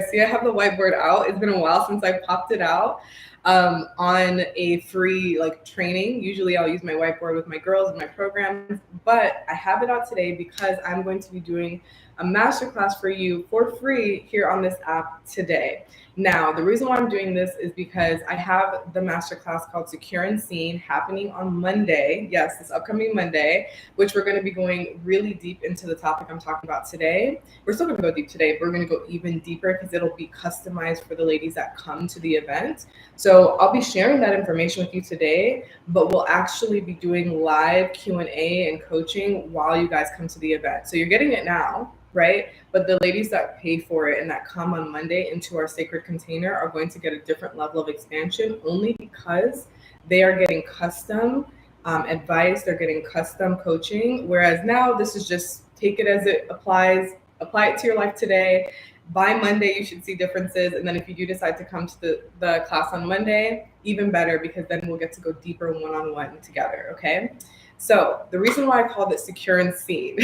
see I have the whiteboard out. It's been a while since I popped it out on a free like training. Usually I'll use my whiteboard with my girls in my programs, but I have it out today because I'm going to be doing a masterclass for you for free here on this app today. Now, the reason why I'm doing this is because I have the masterclass called Secure and Seen happening on Monday. Yes, this upcoming Monday, which we're going to be going really deep into the topic I'm talking about today. We're still going to go deep today, but we're going to go even deeper because it'll be customized for the ladies that come to the event. So I'll be sharing that information with you today, but we'll actually be doing live Q&A and coaching while you guys come to the event. So you're getting it now, right? But the ladies that pay for it and that come on Monday into our sacred container are going to get a different level of expansion only because they are getting custom advice, they're getting custom coaching. Whereas now this is just take it as it applies, apply it to your life today. By Monday, you should see differences. And then if you do decide to come to the class on Monday, even better, because then we'll get to go deeper one-on-one together, okay? So the reason why I called it Secure and Seen,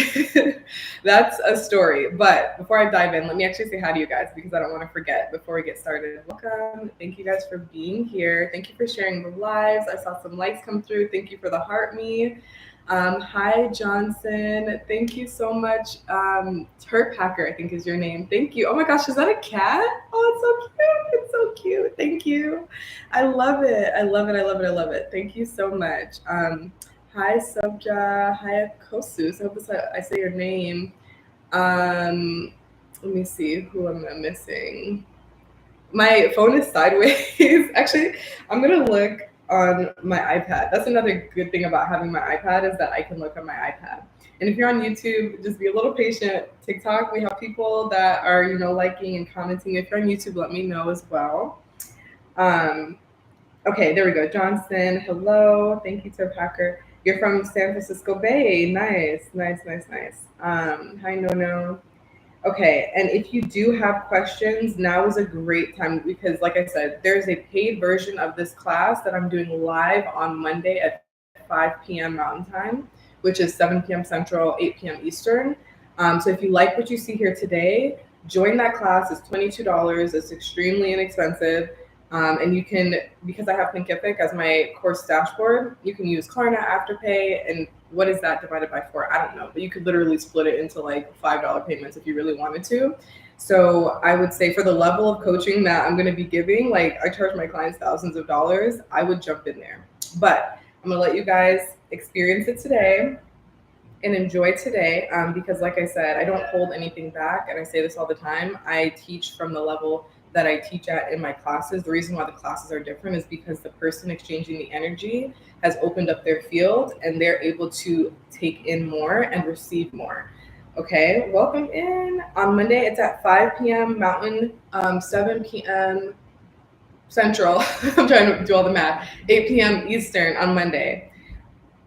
that's a story. But before I dive in, let me actually say hi to you guys because I don't want to forget before we get started. Welcome. Thank you guys for being here. Thank you for sharing the lives. I saw some likes come through. Thank you for the heart me. Hi, Johnson. Thank you so much. Turd Packer, I think is your name. Thank you. Oh my gosh, is that a cat? Oh, it's so cute. It's so cute. Thank you. I love it. I love it. I love it. I love it. Thank you so much. Hi, Subja. Hi, Kosus. I hope I say your name. Let me see. Who am I missing? My phone is sideways. Actually, I'm going to look on my iPad. That's another good thing about having my iPad is that I can look on my iPad. And if you're on YouTube, just be a little patient. TikTok, we have people that are, liking and commenting. If you're on YouTube, let me know as well. Okay, there we go. Johnson, hello. Thank you, Sir Packer. You're from San Francisco Bay. Nice, nice, nice, nice. Hi, No. Okay, and if you do have questions, now is a great time because, like I said, there's a paid version of this class that I'm doing live on Monday at 5 p.m. Mountain Time, which is 7 p.m. Central, 8 p.m. Eastern. So if you like what you see here today, join that class. It's $22. It's extremely inexpensive. And you can, because I have Thinkific as my course dashboard, you can use Klarna, Afterpay, and what is that divided by 4? I don't know, but you could literally split it into like $5 payments if you really wanted to. So I would say for the level of coaching that I'm going to be giving, like I charge my clients thousands of dollars, I would jump in there. But I'm going to let you guys experience it today and enjoy today because like I said, I don't hold anything back. And I say this all the time. I teach from the level that I teach at in my classes. The reason why the classes are different is because the person exchanging the energy has opened up their field and they're able to take in more and receive more. Okay, welcome in. On Monday, it's at 5 p.m. Mountain, 7 p.m. Central. I'm trying to do all the math. 8 p.m. Eastern on Monday.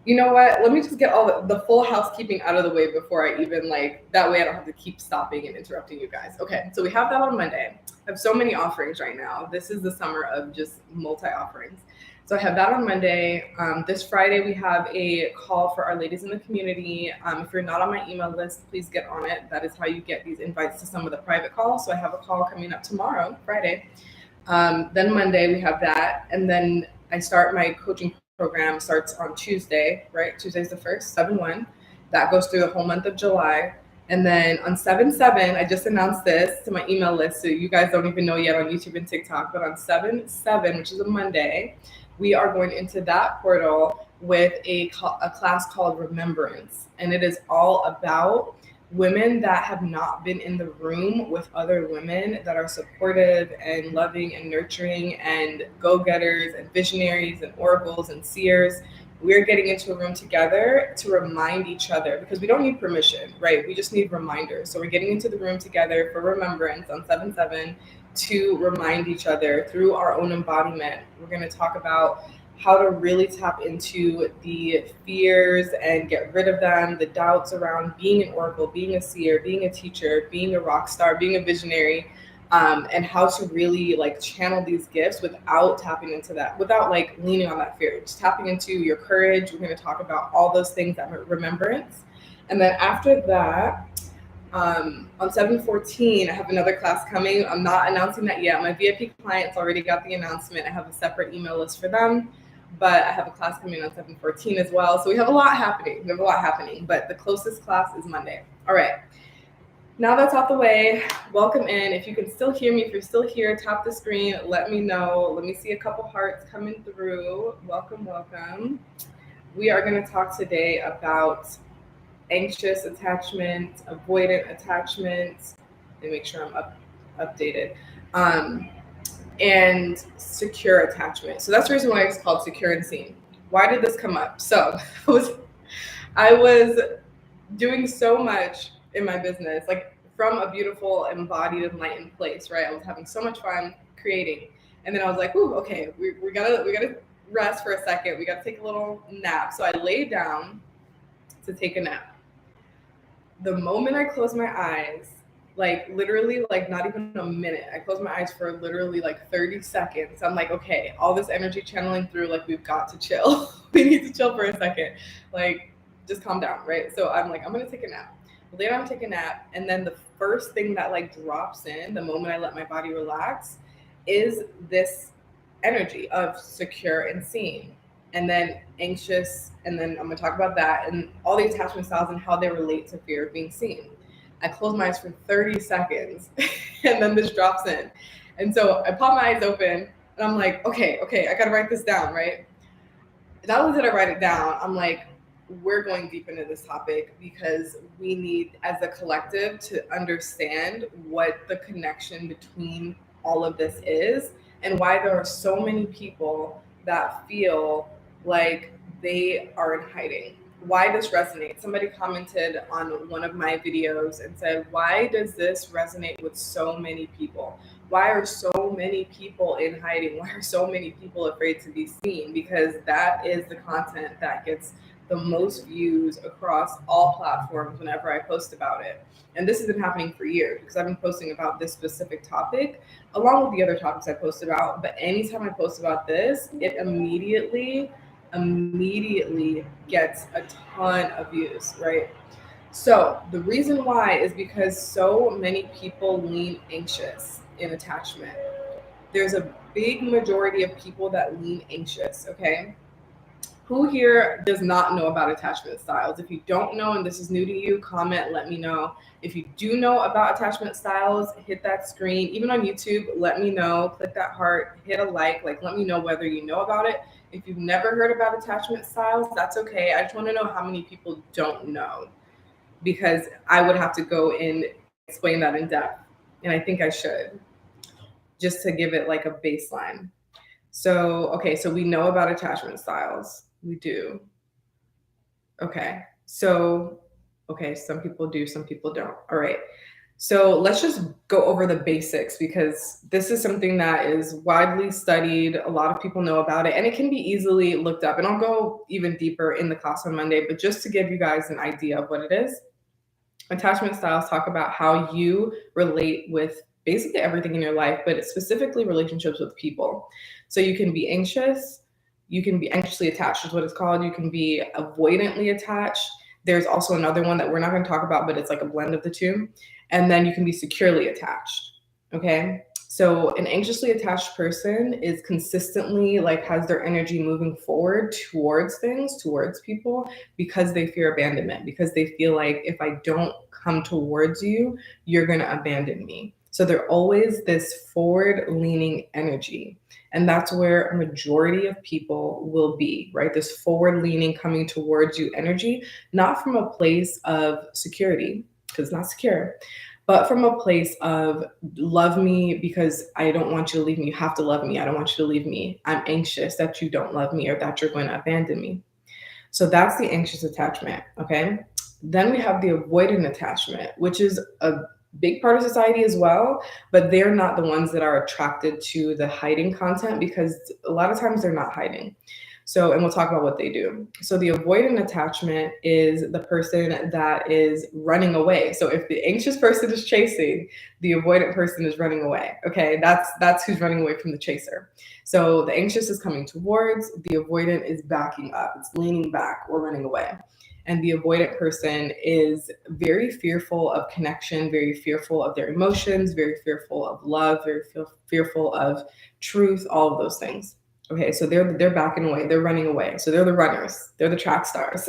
You know what? Let me just get all the full housekeeping out of the way before I even that way I don't have to keep stopping and interrupting you guys. Okay, so we have that on Monday. I have so many offerings right now. This is the summer of just multi-offerings. So I have that on Monday. This Friday, we have a call for our ladies in the community. If you're not on my email list, please get on it. That is how you get these invites to some of the private calls. So I have a call coming up tomorrow, Friday. Then Monday, we have that. And then I start my coaching program starts on Tuesday, right? Tuesday's the 1st, 7/1. That goes through the whole month of July. And then on 7/7, I just announced this to my email list, so you guys don't even know yet on YouTube and TikTok, but on 7/7, which is a Monday, we are going into that portal with a class called Remembrance. And it is all about women that have not been in the room with other women that are supportive and loving and nurturing and go-getters and visionaries and oracles and seers. We're getting into a room together to remind each other because we don't need permission, right? We just need reminders. So we're getting into the room together for Remembrance on 7/7 to remind each other through our own embodiment. We're going to talk about how to really tap into the fears and get rid of them, the doubts around being an oracle, being a seer, being a teacher, being a rock star, being a visionary, and how to really channel these gifts without tapping into that, without leaning on that fear, just tapping into your courage. We're going to talk about all those things that Remembrance. And then after that, On 7/14, I have another class coming. I'm not announcing that yet. My VIP clients already got the announcement. I have a separate email list for them, but I have a class coming on 7/14 as well. So we have a lot happening. But the closest class is Monday. All right. Now that's out the way, welcome in. If you can still hear me, if you're still here, tap the screen, let me know. Let me see a couple hearts coming through. Welcome, welcome. We are going to talk today about anxious attachment, avoidant attachment. Let me make sure I'm updated. And secure attachment. So that's the reason why it's called Secure and Seen. Why did this come up? So I was doing so much in my business, like from a beautiful, embodied, enlightened place, right? I was having so much fun creating. And then I was like, ooh, okay, we gotta rest for a second. We gotta take a little nap. So I laid down to take a nap. The moment I closed my eyes, like literally like not even a minute, I closed my eyes for literally like 30 seconds. I'm like, okay, all this energy channeling through, like we've got to chill. We need to chill for a second. Like just calm down, right? So I'm like, I'm gonna take a nap. Later I'm take a nap, and then the first thing that like drops in the moment I let my body relax is this energy of secure and seen, and then anxious, and then I'm gonna talk about that and all the attachment styles and how they relate to fear of being seen. I close my eyes for 30 seconds and then this drops in. And so I pop my eyes open and I'm like, okay, I gotta write this down, right? Not only did I write it down, I'm like, we're going deep into this topic because we need, as a collective, to understand what the connection between all of this is and why there are so many people that feel like they are in hiding. Why this resonates. Somebody commented on one of my videos and said, why does this resonate with so many people? Why are so many people in hiding? Why are so many people afraid to be seen? Because that is the content that gets the most views across all platforms whenever I post about it. And this has been happening for years because I've been posting about this specific topic along with the other topics I post about. But anytime I post about this, it immediately gets a ton of views, right? So the reason why is because so many people lean anxious in attachment. There's a big majority of people that lean anxious, okay? Who here does not know about attachment styles? If you don't know and this is new to you, comment, let me know. If you do know about attachment styles, hit that screen. Even on YouTube, let me know. Click that heart, hit a like let me know whether you know about it. If you've never heard about attachment styles, that's okay. I just want to know how many people don't know, because I would have to go and explain that in depth. And I think I should, just to give it like a baseline. So, okay, so we know about attachment styles. We do. Okay. So, okay, some people do, some people don't. All right. So let's just go over the basics, because this is something that is widely studied. A lot of people know about it and it can be easily looked up. And I'll go even deeper in the class on Monday, but just to give you guys an idea of what it is. Attachment styles talk about how you relate with basically everything in your life, but specifically relationships with people. So you can be anxious, you can be anxiously attached is what it's called. You can be avoidantly attached. There's also another one that we're not going to talk about, but it's like a blend of the two. And then you can be securely attached. Okay. So an anxiously attached person is consistently like has their energy moving forward towards things, towards people, because they fear abandonment, because they feel like if I don't come towards you, you're going to abandon me. So they're always this forward leaning energy. And that's where a majority of people will be, right? This forward leaning, coming towards you energy, not from a place of security, because it's not secure, but from a place of love me because I don't want you to leave me. You have to love me. I don't want you to leave me. I'm anxious that you don't love me or that you're going to abandon me. So that's the anxious attachment, okay? Then we have the avoidant attachment, which is a big part of society as well, but they're not the ones that are attracted to the hiding content, because a lot of times they're not hiding. So, and we'll talk about what they do. So the avoidant attachment is the person that is running away. So if the anxious person is chasing, the avoidant person is running away. Okay, that's who's running away from the chaser. So the anxious is coming towards, the avoidant is backing up, it's leaning back or running away. And the avoidant person is very fearful of connection, very fearful of their emotions, very fearful of love, very fearful of truth, all of those things. Okay, so they're backing away, they're running away. So they're the runners, they're the track stars.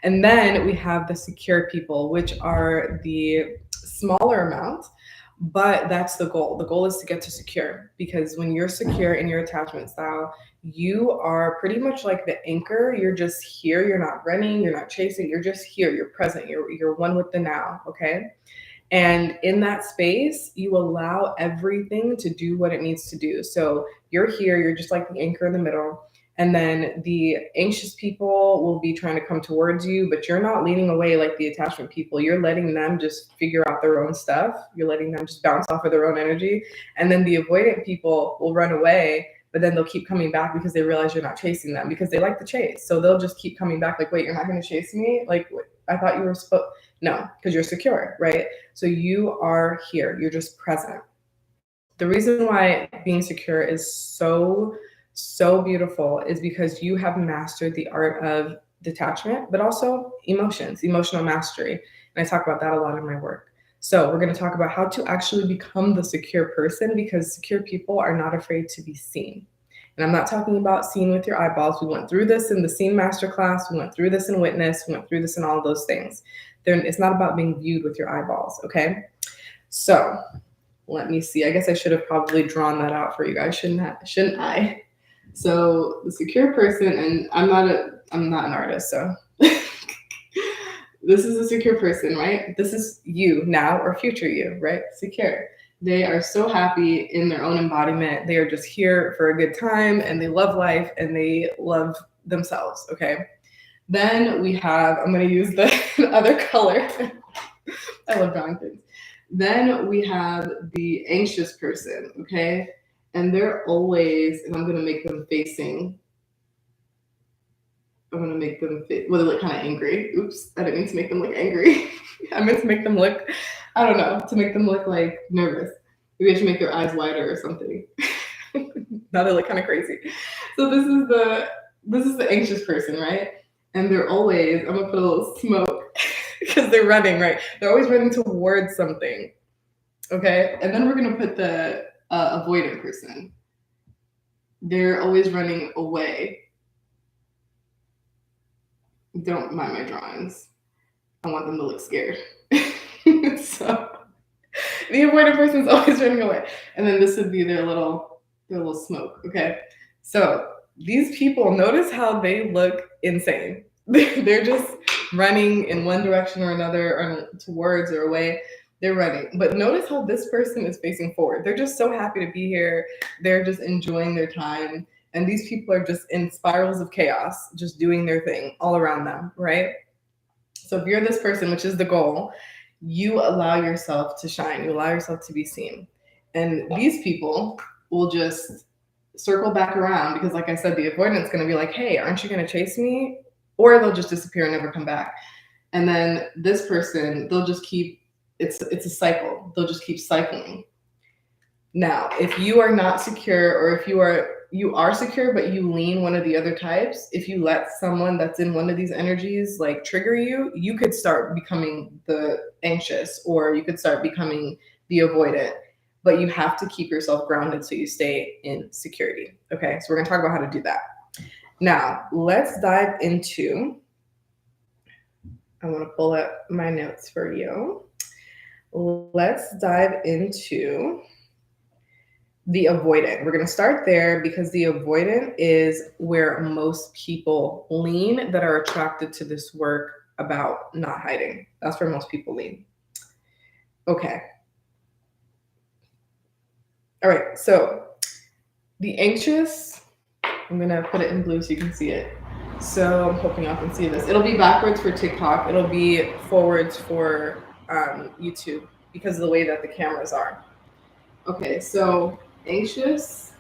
And then we have the secure people, which are the smaller amount, but that's the goal. The goal is to get to secure, because when you're secure in your attachment style, you are pretty much like the anchor. You're just here. You're not running. You're not chasing. You're just here. You're present. You're one with the now. Okay. And in that space, you allow everything to do what it needs to do. So you're here. You're just like the anchor in the middle. And then the anxious people will be trying to come towards you, but you're not leaning away like the attachment people. You're letting them just figure out their own stuff. You're letting them just bounce off of their own energy. And then the avoidant people will run away, but then they'll keep coming back because they realize you're not chasing them, because they like the chase. So they'll just keep coming back like, wait, you're not going to chase me? Like, I thought you were supposed. No, because you're secure, right? So you are here. You're just present. The reason why being secure is so beautiful is because you have mastered the art of detachment, but also emotions, emotional mastery. And I talk about that a lot in my work. So we're going to talk about how to actually become the secure person, because secure people are not afraid to be seen. And I'm not talking about seen with your eyeballs. We went through this in the Seen Masterclass. We went through this in Witness. We went through this in all of those things. It's not about being viewed with your eyeballs, okay? So let me see. I guess I should have probably drawn that out for you guys, shouldn't I? So the secure person, and I'm not an artist, so this is a secure person, right? This is you now or future you, right? Secure. They are so happy in their own embodiment. They are just here for a good time, and they love life, and they love themselves, okay? Then we have, I'm going to use the other color. I love drawing things. Then we have the anxious person, okay? And they're always, and I'm going to make them facing, well, they look kind of angry. Oops, I didn't mean to make them look angry. I meant to make them look, I don't know, to make them look like nervous. Maybe I should make their eyes wider or something. Now they look kind of crazy. So this is the anxious person, right? And they're always, I'm gonna put a little smoke because they're running, right? They're always running towards something. Okay, and then we're gonna put the avoidant person. They're always running away. Don't mind my drawings. I want them to look scared. So the avoidant person's always running away. And then this would be their little smoke. Okay. So these people, notice how they look insane. They're just running in one direction or another, or towards or away. They're running. But notice how this person is facing forward. They're just so happy to be here. They're just enjoying their time. And these people are just in spirals of chaos, just doing their thing all around them, right? So if you're this person, which is the goal, you allow yourself to shine. You allow yourself to be seen. And these people will just circle back around, because like I said, the avoidance is going to be like, hey, aren't you going to chase me? Or they'll just disappear and never come back. And then this person, they'll just keep, it's a cycle. They'll just keep cycling. Now, if you are not secure, or if you are secure, but you lean one of the other types, if you let someone that's in one of these energies like trigger you, you could start becoming the anxious, or you could start becoming the avoidant, but you have to keep yourself grounded so you stay in security. Okay, so we're gonna talk about how to do that. Now, let's dive into, I wanna pull up my notes for you. Let's dive into the avoidant. We're going to start there because the avoidant is where most people lean that are attracted to this work about not hiding. That's where most people lean. Okay. All right. So the anxious, I'm going to put it in blue so you can see it. So I'm hoping y'all can see this. It'll be backwards for TikTok. It'll be forwards for YouTube because of the way that the cameras are. Okay. So anxious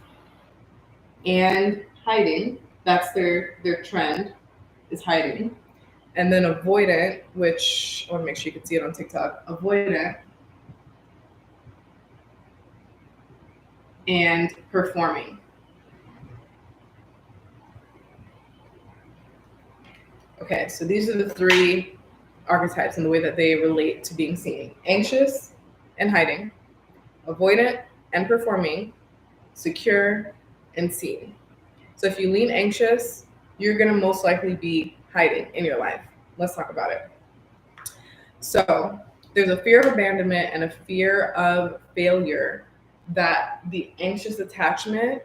and hiding, that's their trend, is hiding. And then avoidant, which I want to make sure you can see it on TikTok, avoidant and performing. Okay, so these are the three archetypes and the way that they relate to being seen: anxious and hiding, avoidant and performing, secure and seen. So if you lean anxious, you're going to most likely be hiding in your life. Let's talk about it. So there's a fear of abandonment and a fear of failure that the anxious attachment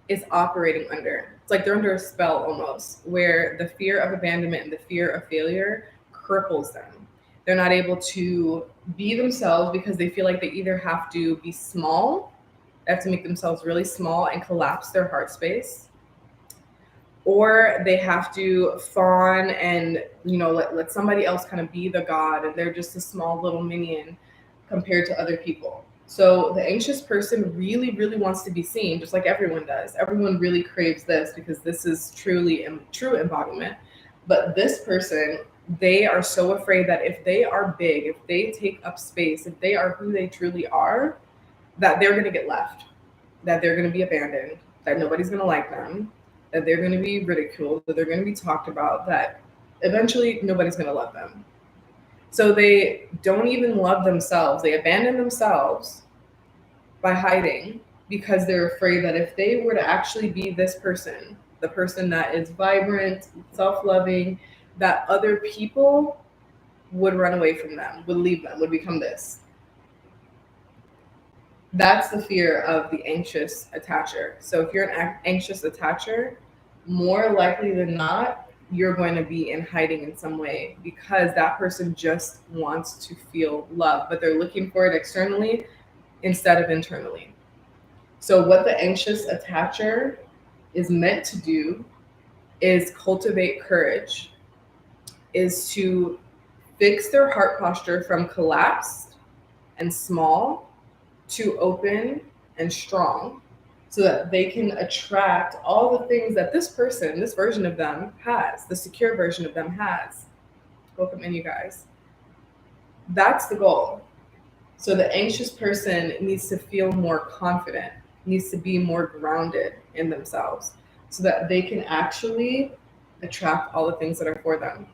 is operating under. It's like they're under a spell almost, where the fear of abandonment and the fear of failure cripples them. They're not able to be themselves because they feel like they either have to be small, they have to make themselves really small and collapse their heart space, or they have to fawn and let somebody else kind of be the god, and they're just a small little minion compared to other people. So the anxious person really, really wants to be seen, just like everyone does. Everyone really craves this because this is truly true embodiment. But this person, they are so afraid that if they are big, if they take up space, if they are who they truly are, that they're going to get left, that they're going to be abandoned, that nobody's going to like them, that they're going to be ridiculed, that they're going to be talked about, that eventually nobody's going to love them. So they don't even love themselves. They abandon themselves by hiding because they're afraid that if they were to actually be this person, the person that is vibrant, self-loving, that other people would run away from them, would leave them, would become this. That's the fear of the anxious attacher. So if you're an anxious attacher, more likely than not, you're going to be in hiding in some way because that person just wants to feel love, but they're looking for it externally instead of internally. So what the anxious attacher is meant to do is cultivate courage, is to fix their heart posture from collapsed and small to open and strong, so that they can attract all the things that this person, this version of them has, the secure version of them has. Welcome in, you guys. That's the goal. So the anxious person needs to feel more confident, needs to be more grounded in themselves so that they can actually attract all the things that are for them.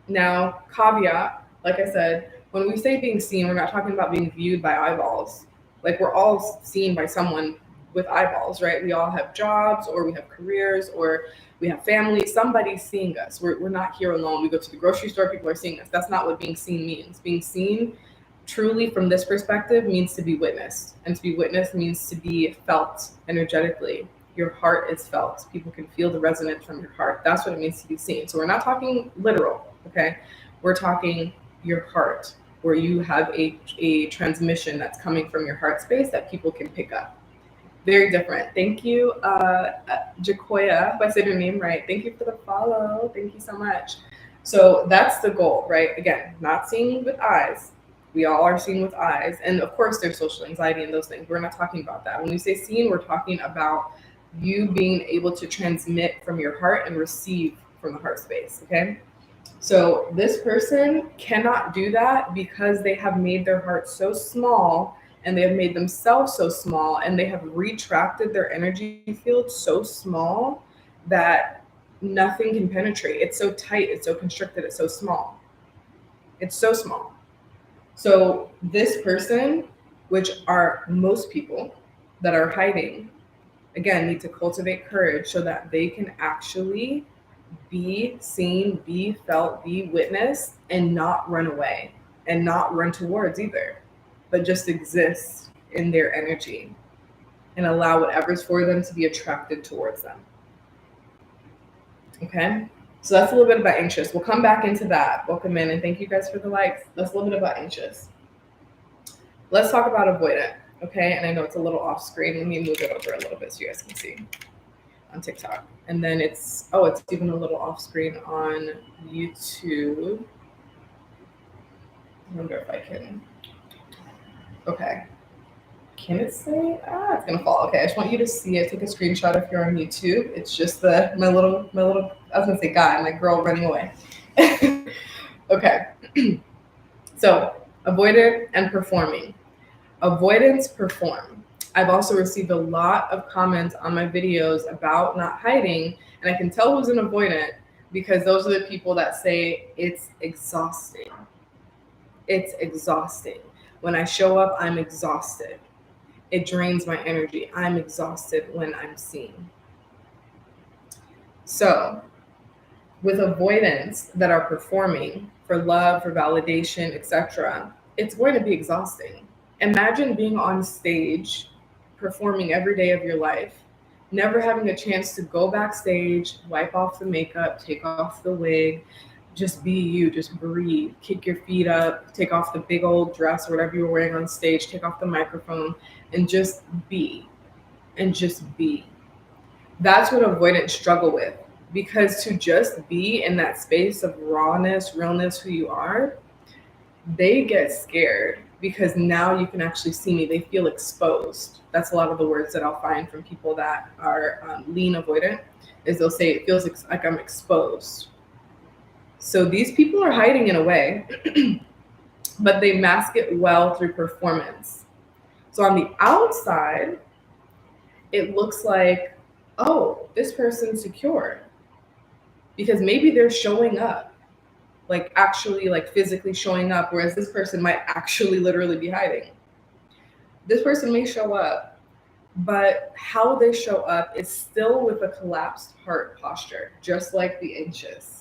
Now, caveat, like I said, when we say being seen, we're not talking about being viewed by eyeballs. Like, we're all seen by someone with eyeballs, right? We all have jobs, or we have careers, or we have family. Somebody's seeing us. We're not here alone. We go to the grocery store, people are seeing us. That's not what being seen means. Being seen truly from this perspective means to be witnessed. And to be witnessed means to be felt energetically. Your heart is felt. People can feel the resonance from your heart. That's what it means to be seen. So we're not talking literal, okay? We're talking your heart, where you have a transmission that's coming from your heart space that people can pick up. Very different. Thank you, Jacoya, if I said your name right. Thank you for the follow. Thank you so much. So that's the goal, right? Again, not seeing with eyes. We all are seeing with eyes. And of course, there's social anxiety and those things. We're not talking about that. When we say seen, we're talking about you being able to transmit from your heart and receive from the heart space, okay? So this person cannot do that because they have made their heart so small, and they have made themselves so small, and they have retracted their energy field so small that nothing can penetrate. It's so tight, it's so constricted, it's so small. It's so small. So this person, which are most people that are hiding, again, need to cultivate courage so that they can actually be seen, be felt, be witnessed, and not run away and not run towards either, but just exist in their energy and allow whatever's for them to be attracted towards them. Okay? So that's a little bit about anxious. We'll come back into that. Welcome in, and thank you guys for the likes. That's a little bit about anxious. Let's talk about avoidant, okay? And I know it's a little off screen. Let me move it over a little bit so you guys can see on TikTok. And then it's even a little off screen on YouTube. I wonder if I can. Okay. Can it say? It's gonna fall. Okay, I just want you to see it. Take a screenshot if you're on YouTube. It's just my little, I was gonna say guy, my girl running away. Okay. So, avoidant and performing. Avoidants perform. I've also received a lot of comments on my videos about not hiding, and I can tell who's an avoidant because those are the people that say it's exhausting. It's exhausting. When I show up, I'm exhausted. It drains my energy. I'm exhausted when I'm seen. So, with avoidance that are performing for love, for validation, etc., it's going to be exhausting. Imagine being on stage, performing every day of your life, never having a chance to go backstage, wipe off the makeup, take off the wig, just be you, just breathe, kick your feet up, take off the big old dress or whatever you were wearing on stage, take off the microphone, and just be. And just be. That's what avoidants struggle with, because to just be in that space of rawness, realness, who you are, they get scared because now you can actually see me. They feel exposed. That's a lot of the words that I'll find from people that are lean avoidant, is they'll say it feels like I'm exposed. So these people are hiding in a way, but they mask it well through performance. So on the outside, it looks like, oh, this person's secure, because maybe they're showing up, like actually like physically showing up, whereas this person might actually literally be hiding. This person may show up, but how they show up is still with a collapsed heart posture, just like the anxious.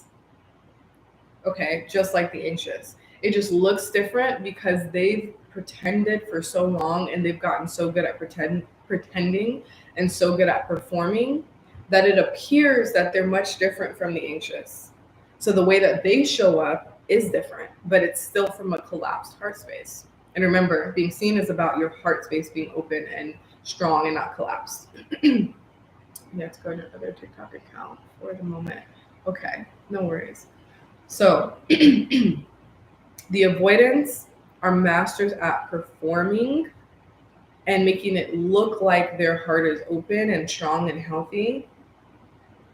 Okay, just like the anxious. It just looks different because they've pretended for so long and they've gotten so good at pretending and so good at performing that it appears that they're much different from the anxious. So the way that they show up is different, but it's still from a collapsed heart space. And remember, being seen is about your heart space being open and strong and not collapsed. Let's go to another TikTok account for the moment. Okay, no worries. So the avoidants are masters at performing and making it look like their heart is open and strong and healthy,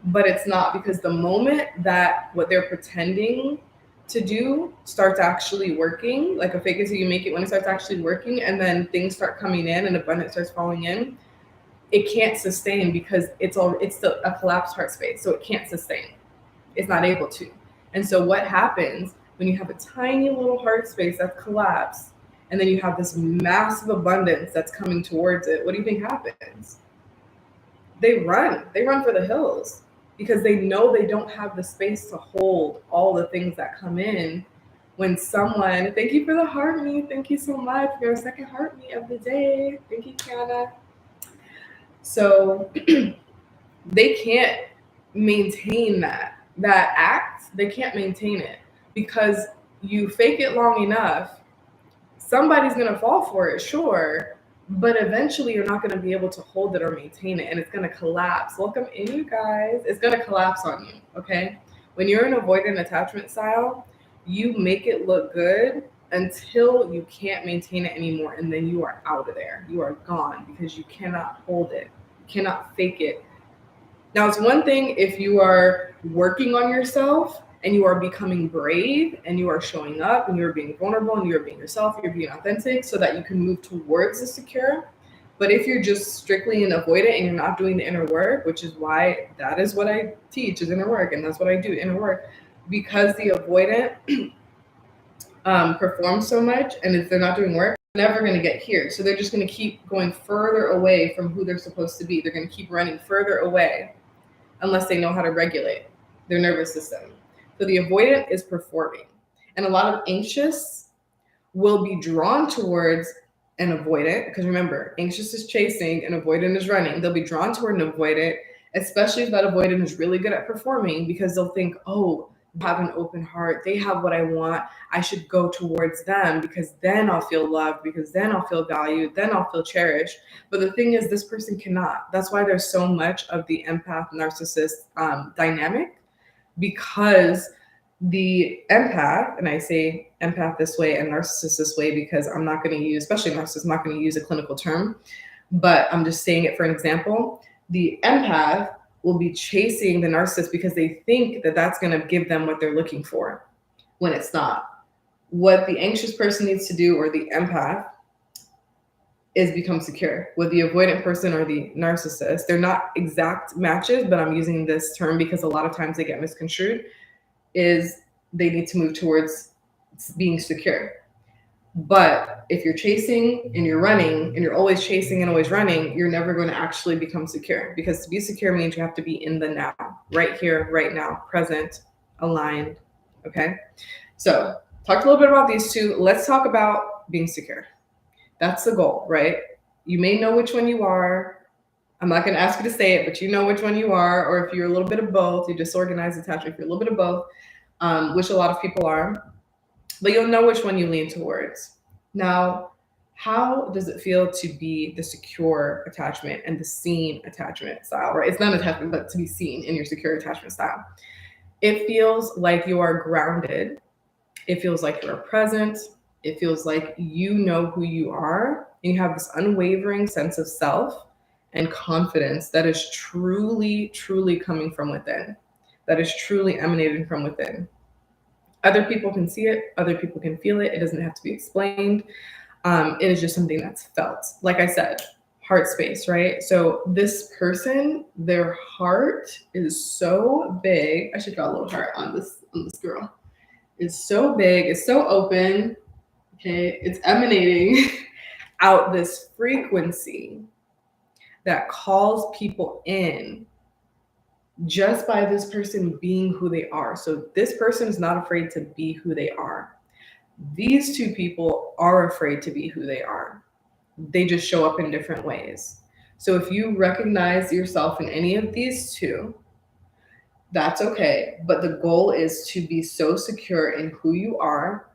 but it's not, because the moment that what they're pretending to do starts actually working, like a fake it till you make it, when it starts actually working and then things start coming in and abundance starts falling in, it can't sustain because it's still a collapsed heart space, so it can't sustain. It's not able to. And so what happens when you have a tiny little heart space that's collapsed and then you have this massive abundance that's coming towards it? What do you think happens? They run for the hills, because they know they don't have the space to hold all the things that come in. When someone, thank you for the heart me, thank you so much for your second heart me of the day. Thank you, Kiana. So they can't maintain that act. They can't maintain it because you fake it long enough, somebody's going to fall for it, sure, but eventually you're not going to be able to hold it or maintain it, and it's going to collapse. Welcome in, you guys. It's going to collapse on you, okay? When you're an avoidant attachment style, you make it look good until you can't maintain it anymore, and then you are out of there. You are gone because you cannot hold it, you cannot fake it. Now, it's one thing if you are working on yourself and you are becoming brave and you are showing up and you're being vulnerable and you're being yourself, you're being authentic so that you can move towards the secure. But if you're just strictly an avoidant and you're not doing the inner work, which is why that is what I teach, is inner work, and that's what I do, inner work, because the avoidant performs so much, and if they're not doing work, they're never going to get here. So they're just going to keep going further away from who they're supposed to be. They're going to keep running further away unless they know how to regulate their nervous system. So the avoidant is performing. And a lot of anxious will be drawn towards an avoidant, because remember, anxious is chasing and avoidant is running. They'll be drawn toward an avoidant, especially if that avoidant is really good at performing, because they'll think, oh, they have an open heart, they have what I want, I should go towards them because then I'll feel loved, because then I'll feel valued, then I'll feel cherished. But the thing is, this person cannot. That's why there's so much of the empath narcissist dynamic, because the empath, and I say empath this way and narcissist this way because I'm not going to use, especially narcissist, I'm not going to use a clinical term, but I'm just saying it for an example. The empath will be chasing the narcissist because they think that that's going to give them what they're looking for, when it's not. What the anxious person needs to do, or the empath, is become secure. With the avoidant person or the narcissist, they're not exact matches, but I'm using this term because a lot of times they get misconstrued, is they need to move towards being secure. But if you're chasing and you're running and you're always chasing and always running, you're never going to actually become secure, because to be secure means you have to be in the now, right here, right now, present, aligned. Okay. So talked a little bit about these two. Let's talk about being secure. That's the goal, right? You may know which one you are. I'm not going to ask you to say it, but you know which one you are. Or if you're a little bit of both, you're disorganized, attached, if you're a little bit of both, which a lot of people are, but you'll know which one you lean towards. Now, how does it feel to be the secure attachment and the seen attachment style, right? It's not attachment, but to be seen in your secure attachment style. It feels like you are grounded. It feels like you are present. It feels like you know who you are, and you have this unwavering sense of self and confidence that is truly, truly coming from within, that is truly emanating from within. Other people can see it. Other people can feel it. It doesn't have to be explained. It is just something that's felt. Like I said, heart space, right? So this person, their heart is so big. I should draw a little heart on this girl. It's so big. It's so open. Okay, it's emanating out this frequency that calls people in just by this person being who they are. So this person is not afraid to be who they are. These two people are afraid to be who they are. They just show up in different ways. So if you recognize yourself in any of these two, that's okay. But the goal is to be so secure in who you are,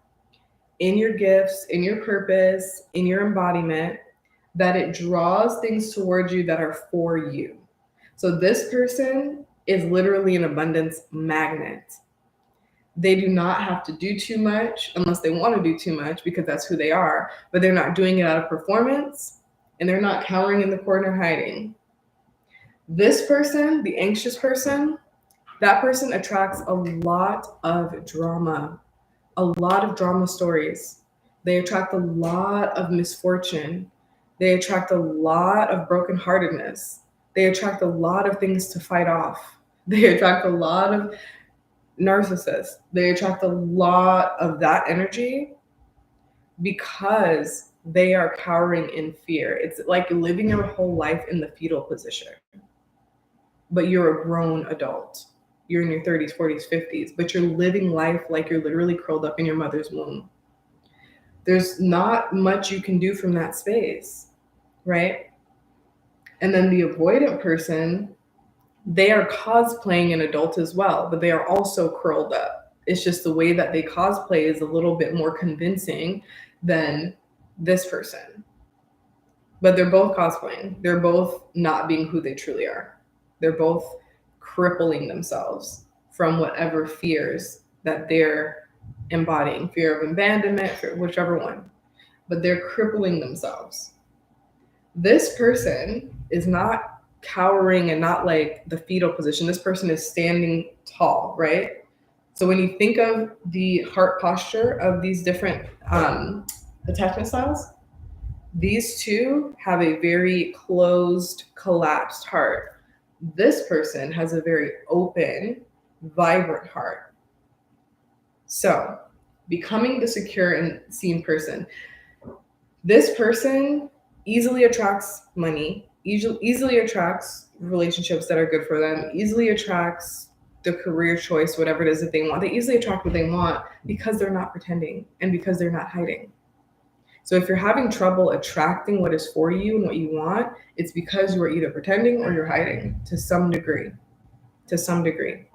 in your gifts, in your purpose, in your embodiment, that it draws things towards you that are for you. So this person is literally an abundance magnet. They do not have to do too much unless they want to do too much, because that's who they are, but they're not doing it out of performance, and they're not cowering in the corner hiding. This person, the anxious person, that person attracts a lot of drama stories. They attract a lot of misfortune. They attract a lot of brokenheartedness. They attract a lot of things to fight off. They attract a lot of narcissists. They attract a lot of that energy because they are cowering in fear. It's like living your whole life in the fetal position, but you're a grown adult. You're in your 30s, 40s, 50s, but you're living life like you're literally curled up in your mother's womb. There's not much you can do from that space, right? And then the avoidant person, they are cosplaying an adult as well, but they are also curled up. It's just the way that they cosplay is a little bit more convincing than this person. But they're both cosplaying. They're both not being who they truly are. They're both crippling themselves from whatever fears that they're embodying, fear of abandonment, whichever one. But they're crippling themselves. This person is not cowering and not like the fetal position. This person is standing tall, right? So when you think of the heart posture of these different attachment styles, these two have a very closed, collapsed heart. This person has a very open, vibrant heart. So becoming the secure and seen person, this person easily attracts money, easily attracts relationships that are good for them, easily attracts the career choice, whatever it is that they want. They easily attract what they want because they're not pretending and because they're not hiding. So if you're having trouble attracting what is for you and what you want, it's because you are either pretending or you're hiding to some degree. To some degree.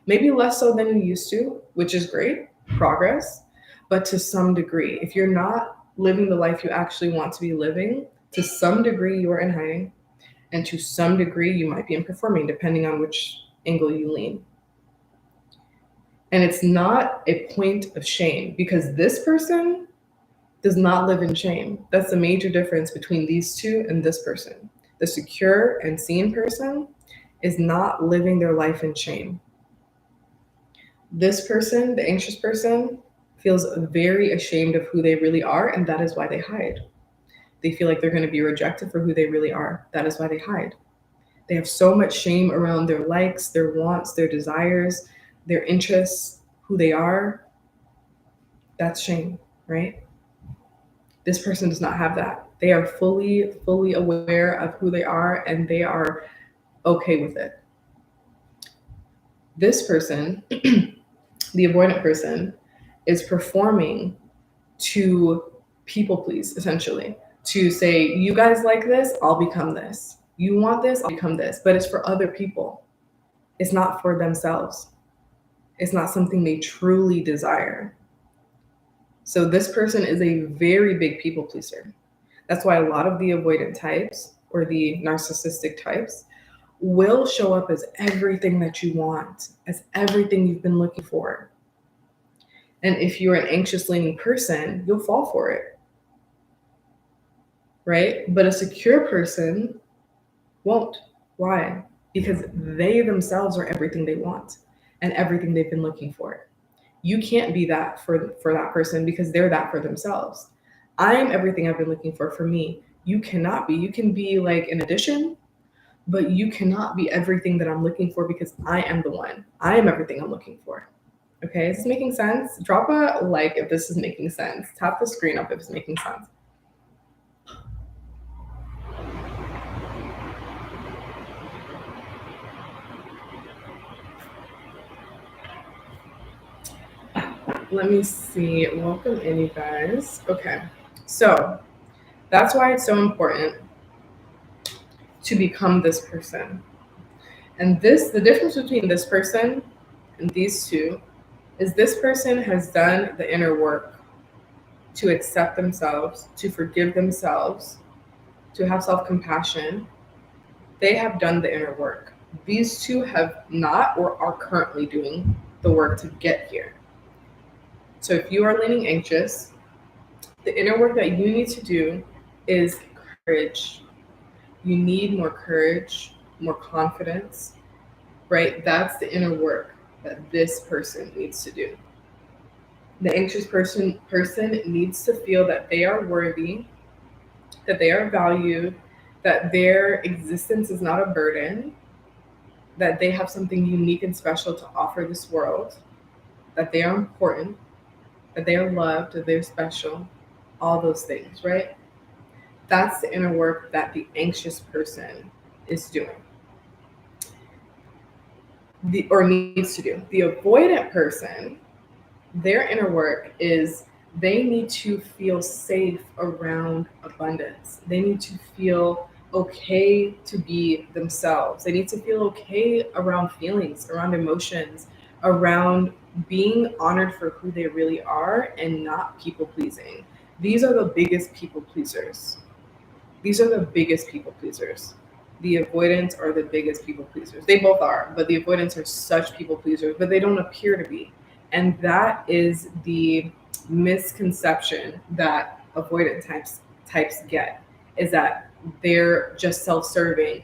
Maybe less so than you used to, which is great, progress, but to some degree. If you're not living the life you actually want to be living, to some degree you are in hiding, and to some degree you might be in performing, depending on which angle you lean. And it's not a point of shame, because this person does not live in shame. That's the major difference between these two and this person. The secure and seen person is not living their life in shame. This person, the anxious person, feels very ashamed of who they really are, and that is why they hide. They feel like they're going to be rejected for who they really are. That is why they hide. They have so much shame around their likes, their wants, their desires, their interests, who they are. That's shame, right? This person does not have that. They are fully aware of who they are, and they are okay with it. This person, the avoidant person, is performing to people please, essentially. To say, you guys like this, I'll become this. You want this, I'll become this. But it's for other people. It's not for themselves. It's not something they truly desire. So this person is a very big people pleaser. That's why a lot of the avoidant types or the narcissistic types will show up as everything that you want, as everything you've been looking for. And if you're an anxious leaning person, you'll fall for it, right? But a secure person won't. Why? Because they themselves are everything they want and everything they've been looking for. You can't be that for that person because they're that for themselves. I'm everything I've been looking for me. You cannot be. You can be like an addition, but you cannot be everything that I'm looking for because I am the one. I am everything I'm looking for. Okay, is this making sense? Drop a like if this is making sense. Tap the screen up if it's making sense. Let me see. Welcome in, you guys. Okay, so that's why it's so important to become this person. And the difference between this person and these two is this person has done the inner work to accept themselves, to forgive themselves, to have self-compassion. They have done the inner work. These two have not or are currently doing the work to get here. So if you are leaning anxious, the inner work that you need to do is courage. You need more courage, more confidence, right? That's the inner work that this person needs to do. The anxious person needs to feel that they are worthy, that they are valued, that their existence is not a burden, that they have something unique and special to offer this world, that they are important, that they are loved, that they're special, all those things, right? That's the inner work that the anxious person is doing. Or needs to do. The avoidant person, their inner work is they need to feel safe around abundance. They need to feel okay to be themselves. They need to feel okay around feelings, around emotions, around being honored for who they really are and not people pleasing. These are the biggest people pleasers. These are the biggest people pleasers. The avoidants are the biggest people pleasers. They both are, but the avoidants are such people pleasers, but they don't appear to be. And that is the misconception that avoidant types get, is that they're just self-serving.